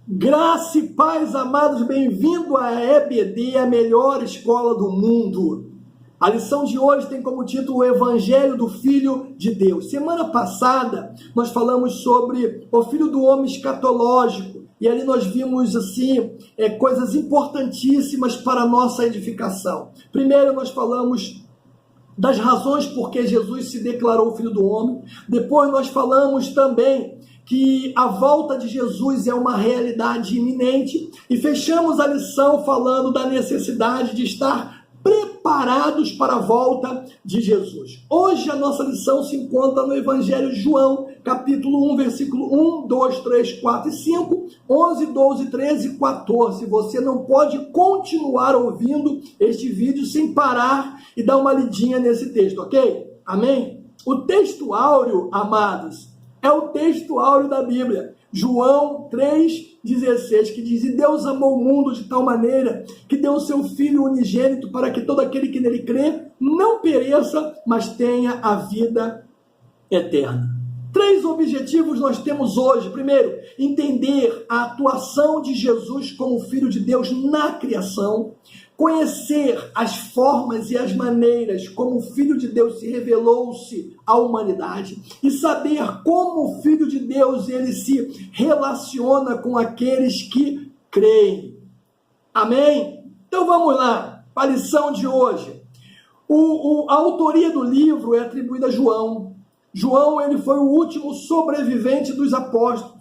Graça e paz, amados, bem-vindo à EBD, a melhor escola do mundo. A lição de hoje tem como título o Evangelho do Filho de Deus. Semana passada, nós falamos sobre o Filho do Homem escatológico, e ali nós vimos, coisas importantíssimas para a nossa edificação. Primeiro, nós falamos das razões por que Jesus se declarou Filho do Homem. Depois, nós falamos também que a volta de Jesus é uma realidade iminente, e fechamos a lição falando da necessidade de estar preparados para a volta de Jesus. Hoje a nossa lição se encontra no Evangelho de João, capítulo 1, versículo 1, 2, 3, 4 e 5, 11, 12, 13 e 14. Você não pode continuar ouvindo este vídeo sem parar e dar uma lidinha nesse texto, ok? Amém? O texto áureo, amados, é o texto áureo da Bíblia. João 3,16, que diz: E Deus amou o mundo de tal maneira que deu o seu Filho unigênito para que todo aquele que nele crê não pereça, mas tenha a vida eterna. 3 objetivos nós temos hoje. Primeiro, entender a atuação de Jesus como Filho de Deus na criação. Conhecer as formas e as maneiras como o Filho de Deus se revelou-se à humanidade. E saber como o Filho de Deus ele se relaciona com aqueles que creem. Amém? Então vamos lá, para a lição de hoje. A autoria do livro é atribuída a João. João ele foi o último sobrevivente dos apóstolos.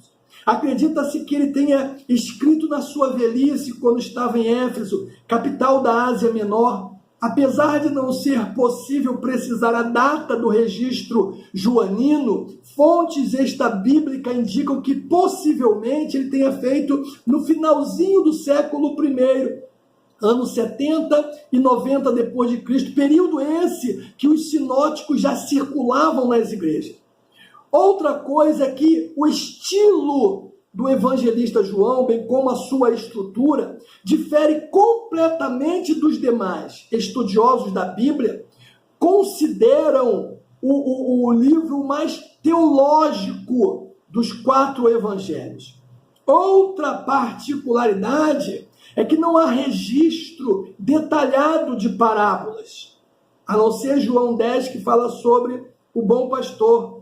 Acredita-se que ele tenha escrito na sua velhice, quando estava em Éfeso, capital da Ásia Menor. Apesar de não ser possível precisar a data do registro joanino, fontes extrabíblicas indicam que possivelmente ele tenha feito no finalzinho do século I, anos 70 e 90 depois de Cristo, período esse que os sinóticos já circulavam nas igrejas. Outra coisa é que o estilo do evangelista João, bem como a sua estrutura, difere completamente dos demais. Estudiosos da Bíblia consideram o livro mais teológico dos 4 evangelhos. Outra particularidade é que não há registro detalhado de parábolas, a não ser João 10, que fala sobre o bom pastor.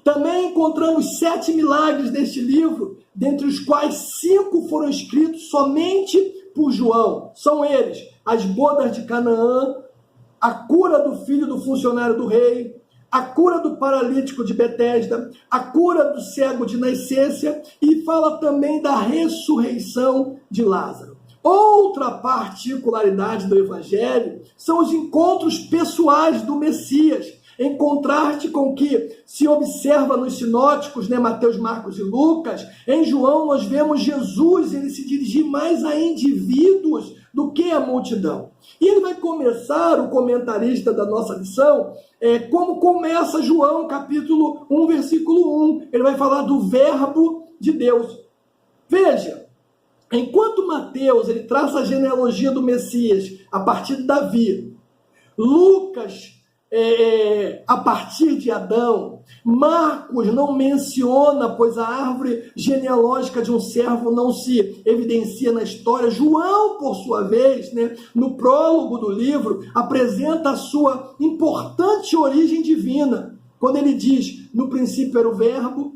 Também encontramos 7 milagres neste livro, dentre os quais 5 foram escritos somente por João. São eles: as bodas de Canaã, a cura do filho do funcionário do rei, a cura do paralítico de Betesda, a cura do cego de nascença, e fala também da ressurreição de Lázaro. Outra particularidade do Evangelho são os encontros pessoais do Messias, em contraste com o que se observa nos sinóticos, Mateus, Marcos e Lucas. Em João nós vemos Jesus ele se dirigir mais a indivíduos do que a multidão. E ele vai começar, o comentarista da nossa lição, como começa João, capítulo 1, versículo 1. Ele vai falar do verbo de Deus. Veja, enquanto Mateus ele traça a genealogia do Messias a partir de Davi, Lucas a partir de Adão, Marcos não menciona, pois a árvore genealógica de um servo não se evidencia na história. João, por sua vez, no prólogo do livro, apresenta a sua importante origem divina, quando ele diz: no princípio era o verbo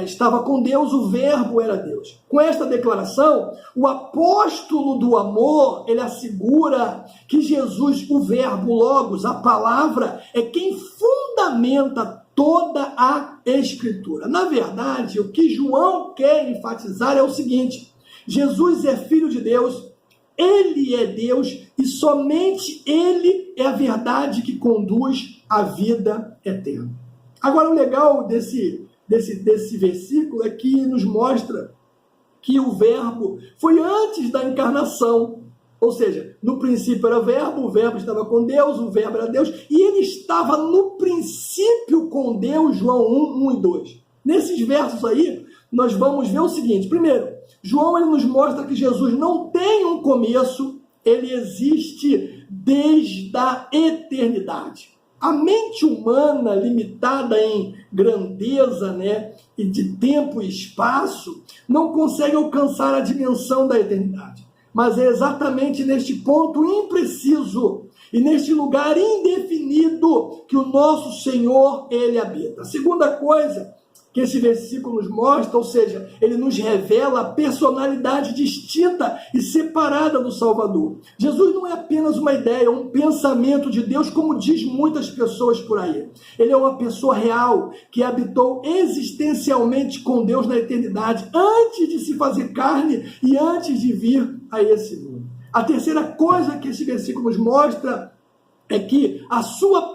estava com Deus, o verbo era Deus. Com esta declaração, o apóstolo do amor, ele assegura que Jesus, o verbo logos, a palavra, é quem fundamenta toda a Escritura. Na verdade, o que João quer enfatizar é o seguinte: Jesus é Filho de Deus, ele é Deus, e somente ele é a verdade que conduz à vida eterna. Agora, o legal desse versículo é que nos mostra que o verbo foi antes da encarnação. Ou seja, no princípio era o verbo estava com Deus, o verbo era Deus, e ele estava no princípio com Deus, João 1, 1 e 2. Nesses versos aí, nós vamos ver o seguinte: primeiro, João ele nos mostra que Jesus não tem um começo, ele existe desde a eternidade. A mente humana, limitada em grandeza, e de tempo e espaço, não consegue alcançar a dimensão da eternidade. Mas é exatamente neste ponto impreciso e neste lugar indefinido que o nosso Senhor, ele habita. A segunda coisa que esse versículo nos mostra, ou seja, ele nos revela a personalidade distinta e separada do Salvador. Jesus não é apenas uma ideia, um pensamento de Deus, como diz muitas pessoas por aí. Ele é uma pessoa real, que habitou existencialmente com Deus na eternidade, antes de se fazer carne e antes de vir a esse mundo. A terceira coisa que esse versículo nos mostra é que a sua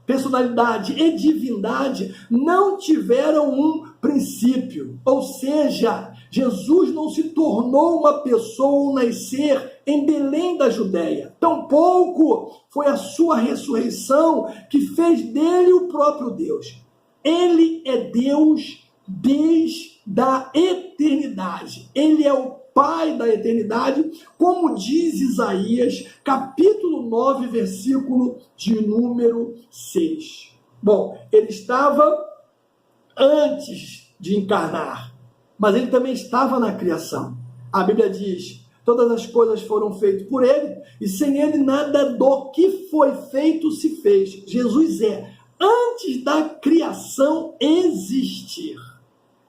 personalidade e divindade não tiveram um princípio, ou seja, Jesus não se tornou uma pessoa ao nascer em Belém da Judéia, tampouco foi a sua ressurreição que fez dele o próprio Deus. Ele é Deus desde a eternidade, ele é o Pai da eternidade, como diz Isaías, capítulo 9, versículo de número 6. Bom, ele estava antes de encarnar, mas ele também estava na criação. A Bíblia diz, todas as coisas foram feitas por ele, e sem ele nada do que foi feito se fez. Jesus é, antes da criação existir.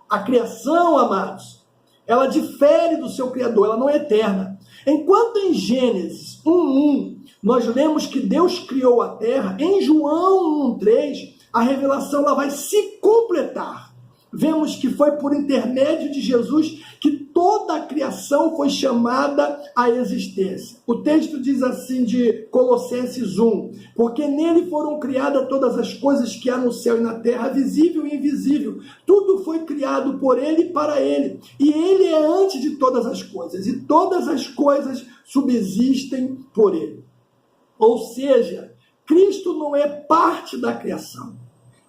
A criação, amados, ela difere do seu Criador, ela não é eterna. Enquanto em Gênesis 1:1, nós lemos que Deus criou a terra, em João 1:3, a revelação ela vai se completar. Vemos que foi por intermédio de Jesus que toda a criação foi chamada à existência. O texto diz assim de Colossenses 1, porque nele foram criadas todas as coisas que há no céu e na terra, visível e invisível. Tudo foi criado por ele e para ele. E ele é antes de todas as coisas, e todas as coisas subsistem por ele. Ou seja, Cristo não é parte da criação.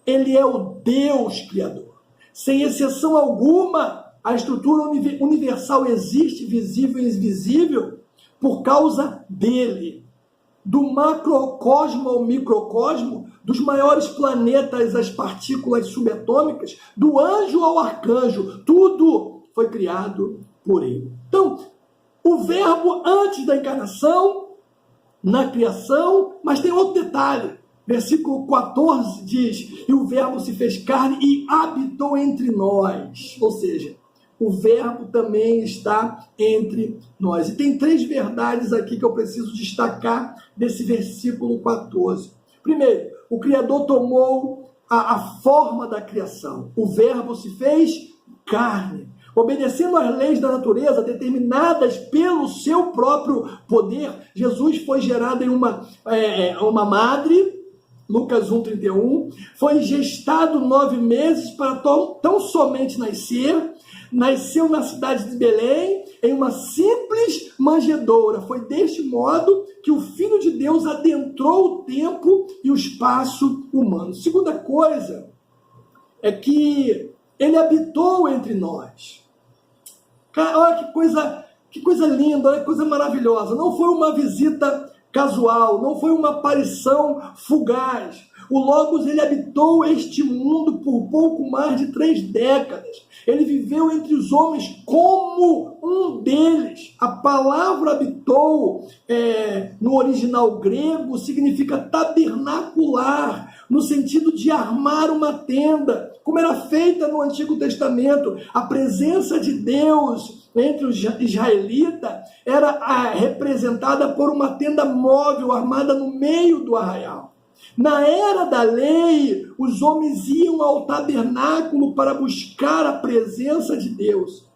Ele é o Deus Criador. Sem exceção alguma, a estrutura universal existe, visível e invisível, por causa dele. Do macrocosmo ao microcosmo, dos maiores planetas às partículas subatômicas, do anjo ao arcanjo, tudo foi criado por ele. Então, o verbo antes da encarnação, na criação, mas tem outro detalhe. Versículo 14 diz, e o verbo se fez carne e habitou entre nós. Ou seja, o verbo também está entre nós. E tem três verdades aqui que eu preciso destacar desse versículo 14. Primeiro, o Criador tomou a forma da criação. O verbo se fez carne. Obedecendo às leis da natureza determinadas pelo seu próprio poder, Jesus foi gerado em uma madre, Lucas 1:31, foi gestado 9 meses para tão somente nascer, nasceu na cidade de Belém, em uma simples manjedoura. Foi deste modo que o Filho de Deus adentrou o tempo e o espaço humano. Segunda coisa é que ele habitou entre nós. Cara, olha que coisa linda, olha que coisa maravilhosa. Não foi uma visita casual, não foi uma aparição fugaz. O Logos, ele habitou este mundo por pouco mais de 3 décadas. Ele viveu entre os homens como um deles. A palavra habitou, no original grego, significa tabernacular, no sentido de armar uma tenda, como era feita no Antigo Testamento. A presença de Deus entre os israelitas era representada por uma tenda móvel armada no meio do arraial. Na era da lei, os homens iam ao tabernáculo para buscar a presença de Deus.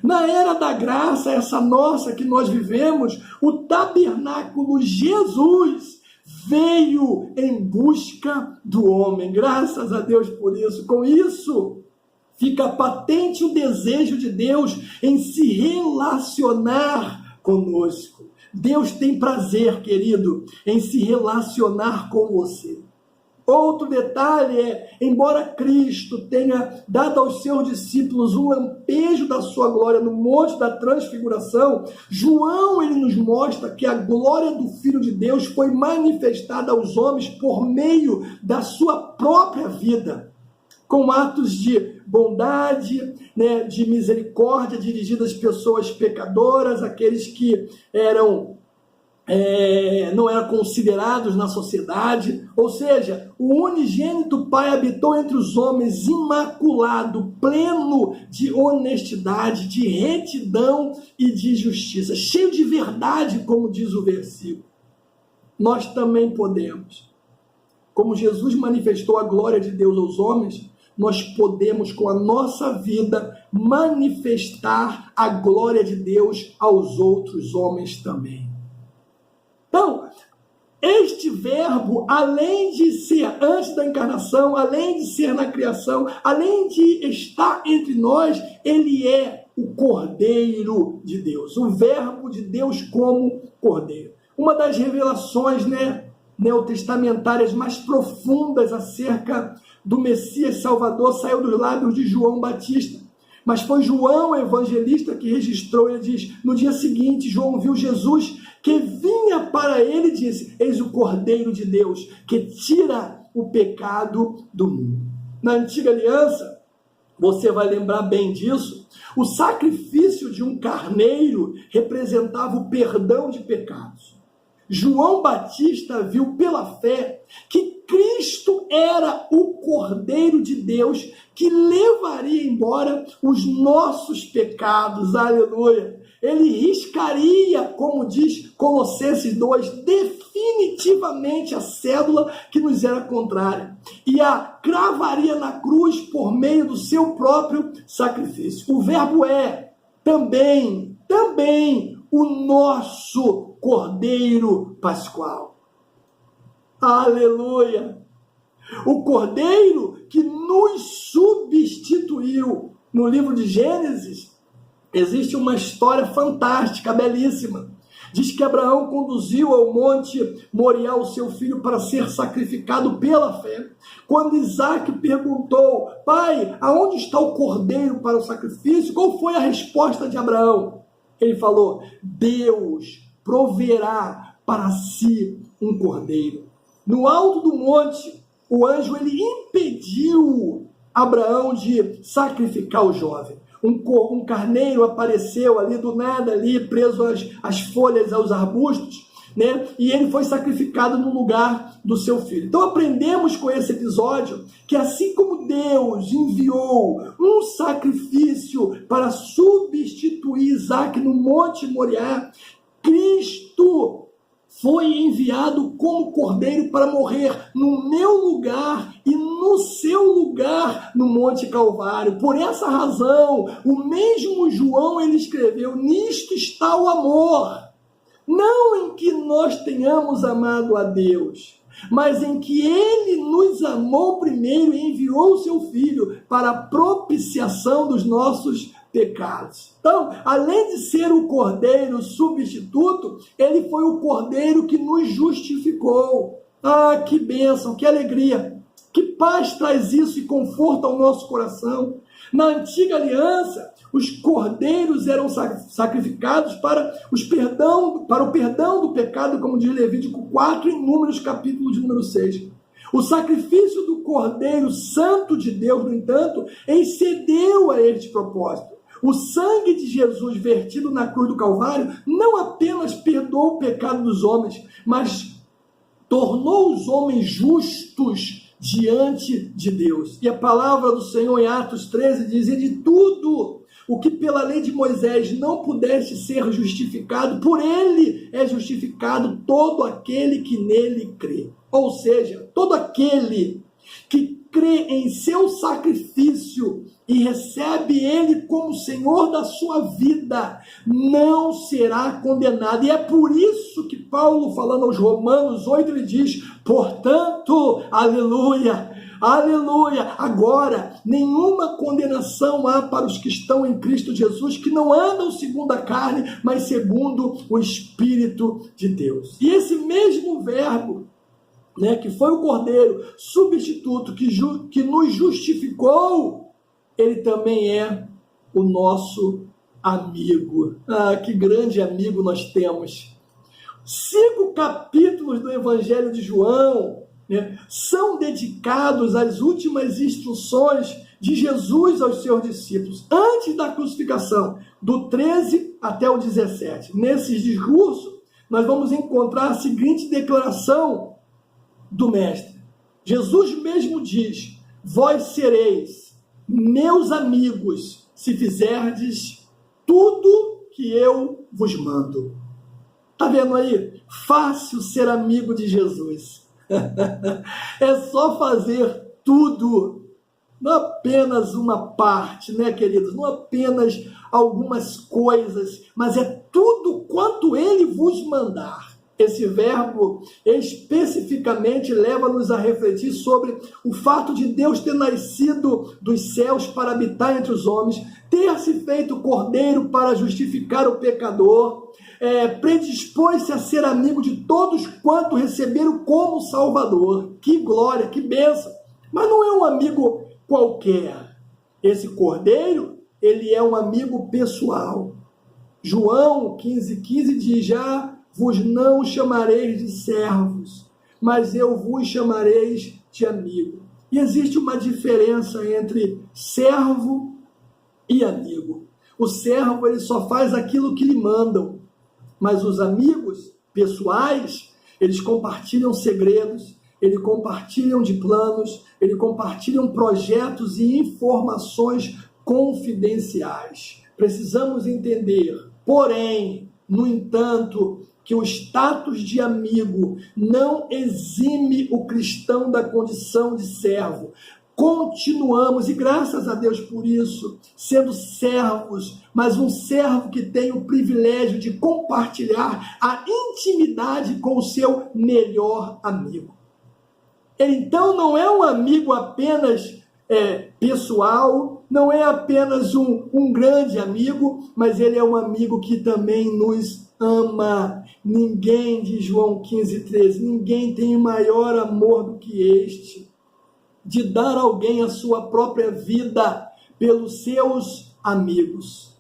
Na era da graça, essa nossa que nós vivemos, o tabernáculo Jesus veio em busca do homem. Graças a Deus por isso. Com isso, fica patente o desejo de Deus em se relacionar conosco. Deus tem prazer, querido, em se relacionar com você. Outro detalhe é, embora Cristo tenha dado aos seus discípulos um lampejo da sua glória no Monte da Transfiguração, João ele nos mostra que a glória do Filho de Deus foi manifestada aos homens por meio da sua própria vida, com atos de bondade, né, de misericórdia dirigidas às pessoas pecadoras, aqueles que não eram considerados na sociedade. Ou seja, o unigênito Pai habitou entre os homens imaculado, pleno de honestidade, de retidão e de justiça, cheio de verdade, como diz o versículo. Nós também podemos, como Jesus manifestou a glória de Deus aos homens, nós podemos, com a nossa vida, manifestar a glória de Deus aos outros homens também. Então, este verbo, além de ser antes da encarnação, além de ser na criação, além de estar entre nós, ele é o Cordeiro de Deus, o verbo de Deus como Cordeiro. Uma das revelações, neotestamentárias mais profundas acerca do Messias Salvador saiu dos lábios de João Batista. Mas foi João, evangelista, que registrou. Ele diz, no dia seguinte, João viu Jesus que vinha para ele e disse, eis o Cordeiro de Deus, que tira o pecado do mundo. Na antiga aliança, você vai lembrar bem disso, o sacrifício de um carneiro representava o perdão de pecados. João Batista viu pela fé que Cristo era o Cordeiro de Deus que levaria embora os nossos pecados, aleluia. Ele riscaria, como diz Colossenses 2, definitivamente a cédula que nos era contrária e a cravaria na cruz por meio do seu próprio sacrifício. O verbo é também o nosso Cordeiro Pascual. Aleluia! O Cordeiro que nos substituiu. No livro de Gênesis, existe uma história fantástica, belíssima. Diz que Abraão conduziu ao monte Moriá o seu filho para ser sacrificado pela fé. Quando Isaac perguntou, pai, aonde está o cordeiro para o sacrifício? Qual foi a resposta de Abraão? Ele falou, Deus proverá para si um cordeiro. No alto do monte, o anjo ele impediu Abraão de sacrificar o jovem. Um carneiro apareceu ali do nada, ali preso às folhas, aos arbustos, e ele foi sacrificado no lugar do seu filho. Então aprendemos com esse episódio que assim como Deus enviou um sacrifício para substituir Isaac no Monte Moriá, Cristo foi enviado como cordeiro para morrer no meu lugar e no seu lugar no Monte Calvário. Por essa razão, o mesmo João ele escreveu, nisto está o amor, não em que nós tenhamos amado a Deus, mas em que ele nos amou primeiro e enviou o seu Filho para a propiciação dos nossos pecados. Então, além de ser o cordeiro substituto, ele foi o cordeiro que nos justificou. Ah, que bênção, que alegria, que paz traz isso e conforto ao nosso coração. Na antiga aliança, os cordeiros eram sacrificados para o perdão do pecado, como diz Levítico 4 em Números capítulo de número 6. O sacrifício do Cordeiro Santo de Deus, no entanto, excedeu a este propósito. O sangue de Jesus vertido na cruz do Calvário não apenas perdoou o pecado dos homens, mas tornou os homens justos diante de Deus. E a palavra do Senhor em Atos 13 diz, e de tudo o que pela lei de Moisés não pudesse ser justificado, por ele é justificado todo aquele que nele crê. Ou seja, todo aquele que crê em seu sacrifício e recebe ele como Senhor da sua vida, não será condenado. E é por isso que Paulo, falando aos Romanos 8, ele diz, portanto, aleluia, aleluia, agora nenhuma condenação há para os que estão em Cristo Jesus, que não andam segundo a carne, mas segundo o Espírito de Deus. E esse mesmo verbo né, que foi o Cordeiro substituto que nos justificou, ele também é o nosso amigo. Ah, que grande amigo nós temos. 5 capítulos do Evangelho de João, né, são dedicados às últimas instruções de Jesus aos seus discípulos, antes da crucificação, do 13 até o 17. Nesses discursos, nós vamos encontrar a seguinte declaração do Mestre. Jesus mesmo diz: vós sereis meus amigos se fizerdes tudo que eu vos mando. Está vendo aí? Fácil ser amigo de Jesus. É só fazer tudo. Não apenas uma parte, né, queridos? Não apenas algumas coisas, mas é tudo quanto ele vos mandar. Esse verbo especificamente leva-nos a refletir sobre o fato de Deus ter nascido dos céus para habitar entre os homens, ter se feito cordeiro para justificar o pecador, predispôs-se a ser amigo de todos quanto receberam como Salvador. Que glória, que bênção! Mas não é um amigo qualquer. Esse cordeiro, ele é um amigo pessoal. João 15,15 diz: já vos não chamareis de servos, mas eu vos chamareis de amigo. E existe uma diferença entre servo e amigo. O servo, ele só faz aquilo que lhe mandam, mas os amigos pessoais, eles compartilham segredos, eles compartilham de planos, eles compartilham projetos e informações confidenciais. Precisamos entender, porém, no entanto, que o status de amigo não exime o cristão da condição de servo. Continuamos, e graças a Deus por isso, sendo servos, mas um servo que tem o privilégio de compartilhar a intimidade com o seu melhor amigo. Ele, então, não é um amigo apenas pessoal, não é apenas um grande amigo, mas ele é um amigo que também nos ama. Ninguém, diz João 15,13, ninguém tem maior amor do que este, de dar a alguém a sua própria vida pelos seus amigos.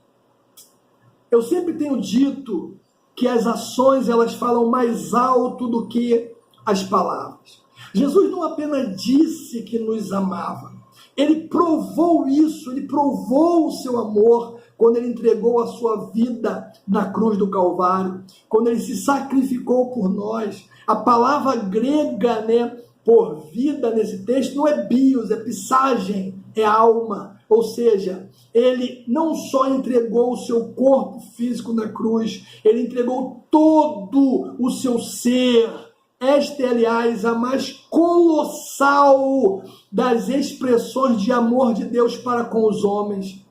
Eu sempre tenho dito que as ações, elas falam mais alto do que as palavras. Jesus não apenas disse que nos amava, ele provou isso, ele provou o seu amor quando ele entregou a sua vida na cruz do Calvário, quando ele se sacrificou por nós. A palavra grega, né, por vida nesse texto não é bios, é pissagem, é alma. Ou seja, ele não só entregou o seu corpo físico na cruz, ele entregou todo o seu ser. Esta é, aliás, a mais colossal das expressões de amor de Deus para com os homens.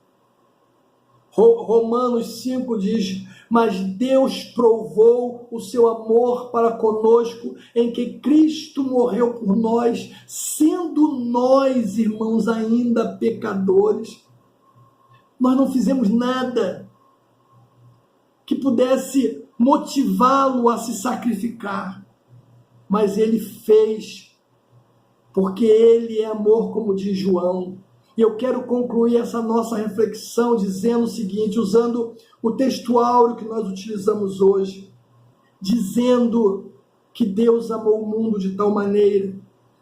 Romanos 5 diz: mas Deus provou o seu amor para conosco em que Cristo morreu por nós, sendo nós, irmãos, ainda pecadores. Nós não fizemos nada que pudesse motivá-lo a se sacrificar, mas ele fez, porque ele é amor, como diz João. E eu quero concluir essa nossa reflexão dizendo o seguinte, usando o texto áureo que nós utilizamos hoje, dizendo que Deus amou o mundo de tal maneira,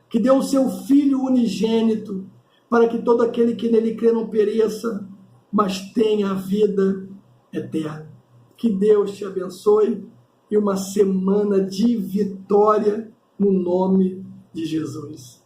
que deu o seu Filho unigênito, para que todo aquele que nele crê não pereça, mas tenha a vida eterna. Que Deus te abençoe e uma semana de vitória no nome de Jesus.